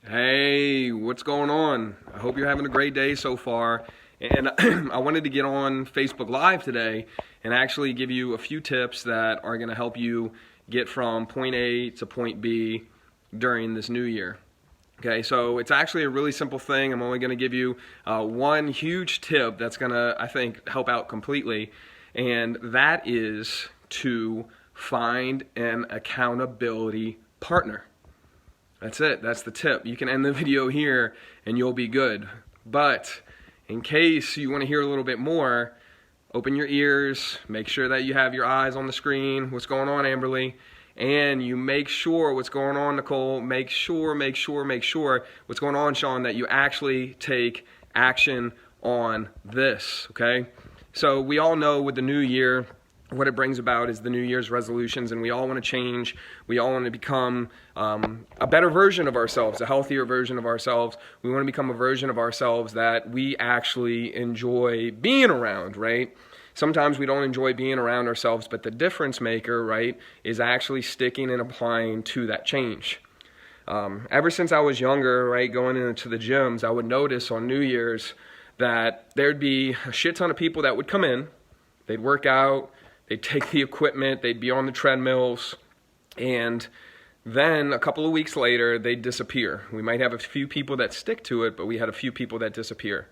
Hey, what's going on? I hope you're having a great day so far. And I wanted to get on Facebook Live today and actually give you a few tips that are going to help you get from point A to point B during this new year. Okay, so it's actually a really simple thing. I'm only going to give you one huge tip that's going to, I think, help out completely. And that is to find an accountability partner. That's it. That's the tip. You can end the video here and you'll be good. But in case you want to hear a little bit more, open your ears, make sure that you have your eyes on the screen. What's going on, Amberly? And you make sure what's going on, Nicole. Make sure what's going on, Sean, that you actually take action on this, okay? So we all know with the new year, what it brings about is the New Year's resolutions, and we all want to change. We all want to become a better version of ourselves, a healthier version of ourselves. We want to become a version of ourselves that we actually enjoy being around, right? Sometimes we don't enjoy being around ourselves, but the difference maker, right, is actually sticking and applying to that change. Ever since I was younger, right, going into the gyms, I would notice on New Year's that there'd be a shit ton of people that would come in, they'd work out, they'd take the equipment, they'd be on the treadmills, and then a couple of weeks later, they'd disappear. We might have a few people that stick to it, but we had a few people that disappear.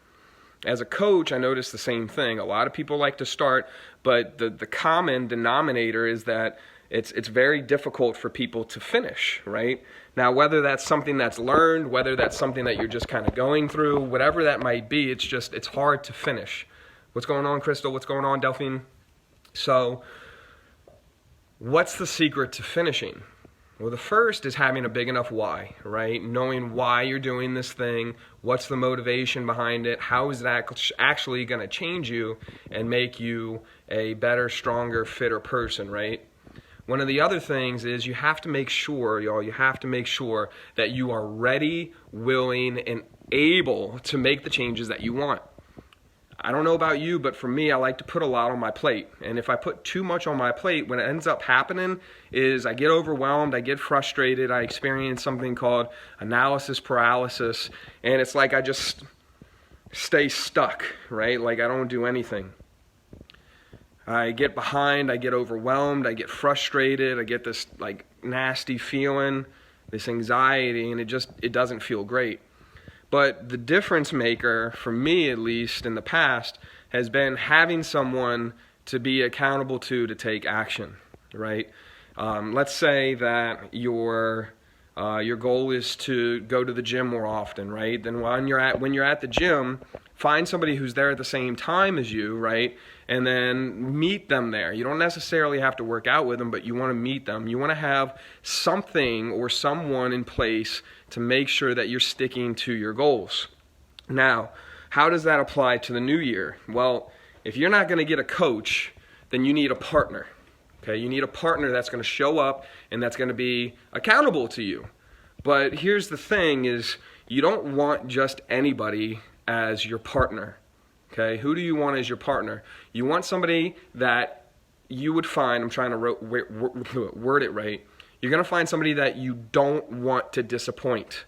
As a coach, I noticed the same thing. A lot of people like to start, but the common denominator is that it's very difficult for people to finish, right? Now, whether that's something that's learned, whether that's something that you're just kind of going through, whatever that might be, it's hard to finish. What's going on, Crystal? What's going on, Delphine? So, what's the secret to finishing? Well, the first is having a big enough why, right? Knowing why you're doing this thing, what's the motivation behind it, how is that actually going to change you and make you a better, stronger, fitter person, right? One of the other things is you have to make sure, y'all, you have to make sure that you are ready, willing, and able to make the changes that you want. I don't know about you, but for me, I like to put a lot on my plate. And if I put too much on my plate, what ends up happening is I get overwhelmed, I get frustrated, I experience something called analysis paralysis, and it's like I just stay stuck, right? Like I don't do anything. I get behind, I get overwhelmed, I get frustrated, I get this like nasty feeling, this anxiety, and it doesn't feel great. But the difference maker, for me at least in the past, has been having someone to be accountable to take action, right? Let's say that your goal is to go to the gym more often, right? Then when you're at the gym, find somebody who's there at the same time as you, right? And then meet them there. You don't necessarily have to work out with them, but you want to meet them. You want to have something or someone in place to make sure that you're sticking to your goals. Now, how does that apply to the new year? Well, if you're not going to get a coach, then you need a partner. Okay, you need a partner that's going to show up and that's going to be accountable to you. But here's the thing is you don't want just anybody as your partner. Okay, who do you want as your partner? You want somebody that you would find, I'm trying to word it right, you're going to find somebody that you don't want to disappoint.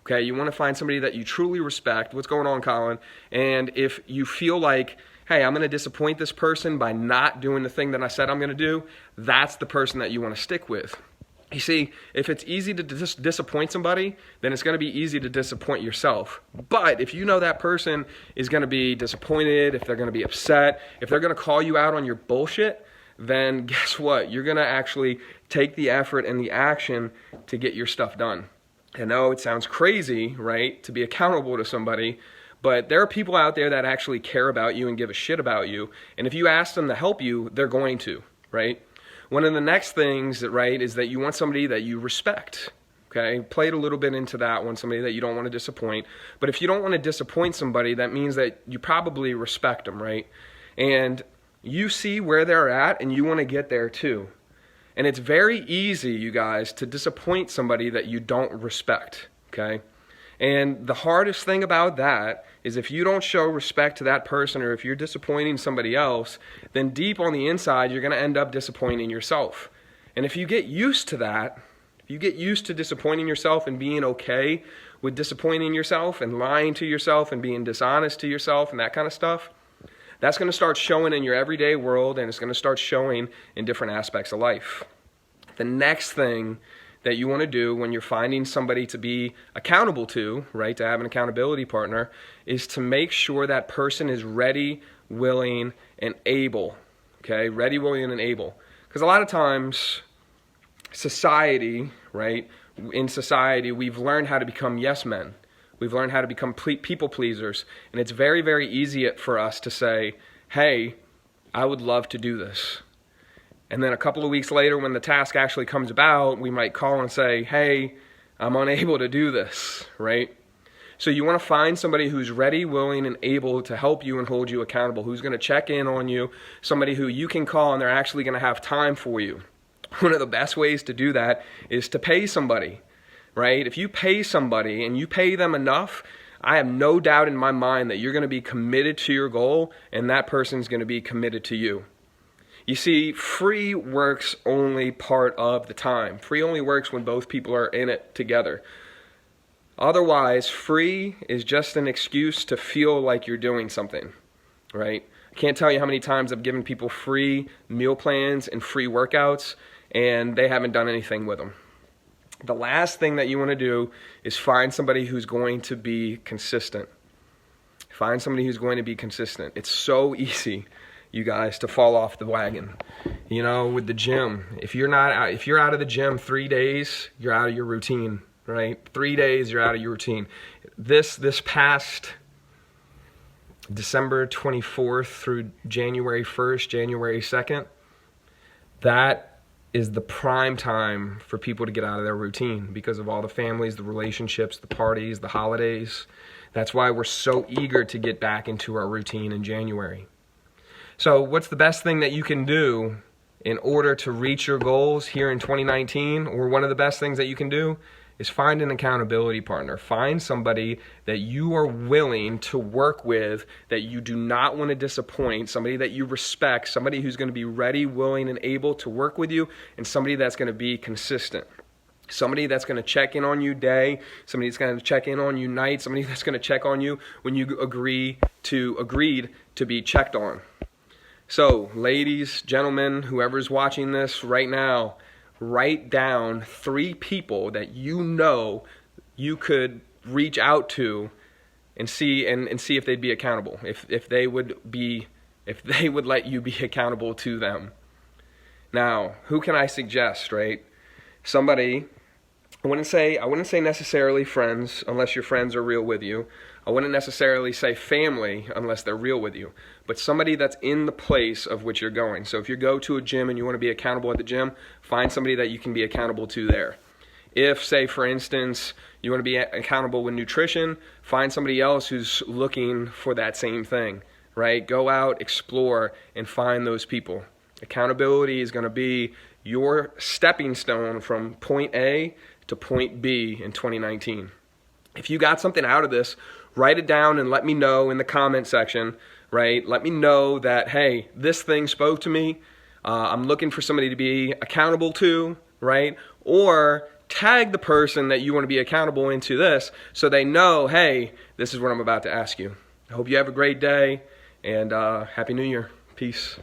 Okay, you want to find somebody that you truly respect. What's going on, Colin? And if you feel like, hey, I'm going to disappoint this person by not doing the thing that I said I'm going to do, that's the person that you want to stick with. You see, if it's easy to disappoint somebody, then it's going to be easy to disappoint yourself. But if you know that person is going to be disappointed, if they're going to be upset, if they're going to call you out on your bullshit, then guess what? You're going to actually take the effort and the action to get your stuff done. I know it sounds crazy, right, to be accountable to somebody, but there are people out there that actually care about you and give a shit about you. And if you ask them to help you, they're going to, right? One of the next things, right, is that you want somebody that you respect. Okay, played a little bit into that one, somebody that you don't want to disappoint. But if you don't want to disappoint somebody, that means that you probably respect them, right? And you see where they're at and you want to get there too. And it's very easy, you guys, to disappoint somebody that you don't respect, okay? And the hardest thing about that is if you don't show respect to that person, or if you're disappointing somebody else, then deep on the inside, you're going to end up disappointing yourself. And if you get used to that, If you get used to disappointing yourself and being okay with disappointing yourself and lying to yourself and being dishonest to yourself and that kind of stuff, that's going to start showing in your everyday world, and it's going to start showing in different aspects of life. The next thing that you want to do when you're finding somebody to be accountable to, right, to have an accountability partner, is to make sure that person is ready, willing, and able. Okay, ready, willing, and able. Because a lot of times, society, right, in society, we've learned how to become yes men. We've learned how to become people pleasers. And it's very, very easy for us to say, hey, I would love to do this. And then a couple of weeks later, when the task actually comes about, we might call and say, hey, I'm unable to do this, right? So you want to find somebody who's ready, willing, and able to help you and hold you accountable, who's going to check in on you, somebody who you can call and they're actually going to have time for you. One of the best ways to do that is to pay somebody, right? If you pay somebody and you pay them enough, I have no doubt in my mind that you're going to be committed to your goal and that person's going to be committed to you. You see, free works only part of the time. Free only works when both people are in it together. Otherwise, free is just an excuse to feel like you're doing something, right? I can't tell you how many times I've given people free meal plans and free workouts, and they haven't done anything with them. The last thing that you want to do is find somebody who's going to be consistent. Find somebody who's going to be consistent. It's so easy, you guys, to fall off the wagon. You know, with the gym, if you're out of the gym 3 days, you're out of your routine, right? 3 days, you're out of your routine. This past December 24th through January 1st, January 2nd, that is the prime time for people to get out of their routine because of all the families, the relationships, the parties, the holidays. That's why we're so eager to get back into our routine in January. So what's the best thing that you can do in order to reach your goals here in 2019? Or one of the best things that you can do is find an accountability partner. Find somebody that you are willing to work with, that you do not want to disappoint, somebody that you respect, somebody who's going to be ready, willing, and able to work with you, and somebody that's going to be consistent. Somebody that's going to check in on you day, somebody that's going to check in on you night, somebody that's going to check on you when you agreed to be checked on. So, ladies, gentlemen, whoever's watching this right now, write down 3 people that you know you could reach out to and see if they'd be accountable, if they would let you be accountable to them. Now, who can I suggest, right? Somebody, I wouldn't say necessarily friends, unless your friends are real with you. I wouldn't necessarily say family unless they're real with you, but somebody that's in the place of which you're going. So if you go to a gym and you want to be accountable at the gym, find somebody that you can be accountable to there. If, say, for instance, you want to be accountable with nutrition, find somebody else who's looking for that same thing, right? Go out, explore, and find those people. Accountability is going to be your stepping stone from point A to point B in 2019. If you got something out of this, write it down and let me know in the comment section, right? Let me know that, hey, this thing spoke to me. I'm looking for somebody to be accountable to, right? Or tag the person that you want to be accountable into this so they know, hey, this is what I'm about to ask you. I hope you have a great day, and Happy New Year. Peace.